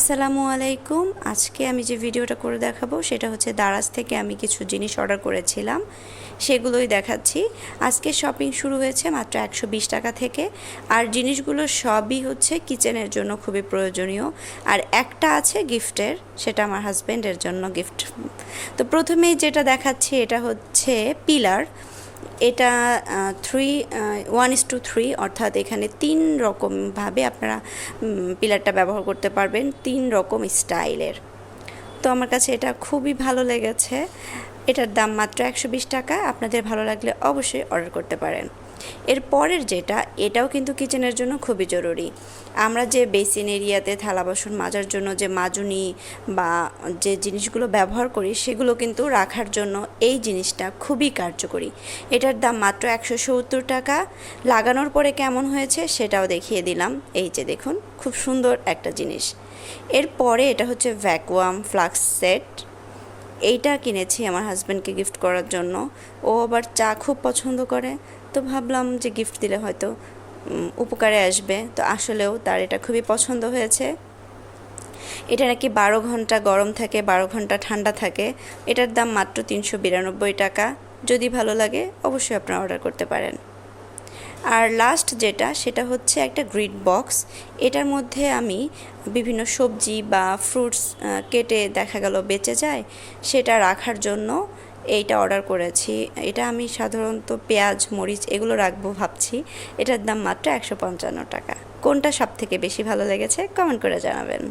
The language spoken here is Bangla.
আসসালামু আলাইকুম। আজকে আমি যে ভিডিওটা করে দেখাবো সেটা হচ্ছে দারাজ থেকে আমি কিছু জিনিস অর্ডার করেছিলাম, সেগুলোই দেখাচ্ছি। আজকে শপিং শুরু হয়েছে মাত্র 120 টাকা থেকে, আর জিনিসগুলো সবই হচ্ছে কিচেনের জন্য খুবই প্রয়োজনীয়। আর একটা আছে গিফটের, সেটা আমার হাজব্যান্ডের জন্য গিফট। তো প্রথমেই যেটা দেখাচ্ছি এটা হচ্ছে পিলার। এটা 1:3, অর্থাৎ এখানে 3 রকমভাবে আপনারা পিলারটা ব্যবহার করতে পারবেন, 3 রকম স্টাইলের। তো আমার কাছে এটা খুবই ভালো লেগেছে। এটার দাম মাত্র 120 টাকা। আপনাদের ভালো লাগলে অবশ্যই অর্ডার করতে পারেন। এর পরের যেটা, এটাও কিন্তু কিচেনের জন্য খুবই জরুরি। আমরা যে বেসিন এরিয়াতে থালা বাসন মাজার জন্য যে মাজুনি বা যে জিনিসগুলো ব্যবহার করি, সেগুলো কিন্তু রাখার জন্য এই জিনিসটা খুবই কার্যকরী। এটার দাম মাত্র 170 টাকা। লাগানোর পরে কেমন হয়েছে সেটাও দেখিয়ে দিলাম। এই যে দেখুন, খুব সুন্দর একটা জিনিস। এরপরে এটা হচ্ছে ভ্যাকুয়াম ফ্লাক্স সেট। এইটা কিনেছি আমার হাজব্যান্ডকে গিফট করার জন্য। ও আবার চা খুব পছন্দ করে, তো ভাবলাম যে গিফট দিলে হয়তো উপকারে আসবে। তো আসলেও তার এটা খুবই পছন্দ হয়েছে। এটা নাকি 12 ঘন্টা গরম থাকে, 12 ঘন্টা ঠান্ডা থাকে। এটার দাম মাত্র 392 টাকা। যদি ভালো লাগে অবশ্যই আপনারা অর্ডার করতে পারেন। আর লাস্ট যেটা, সেটা হচ্ছে একটা গ্রিড বক্স। এটার মধ্যে আমি বিভিন্ন সবজি বা ফ্রুটস কেটে দেখা গেল বেঁচে যায়, সেটা রাখার জন্য এইটা অর্ডার করেছি। এটা আমি সাধারণত পেঁয়াজ মরিচ এগুলো রাখবো ভাবছি। এটার দাম মাত্র 155 টাকা। কোনটা সবথেকে বেশি ভালো লেগেছে কমেন্ট করে জানাবেন।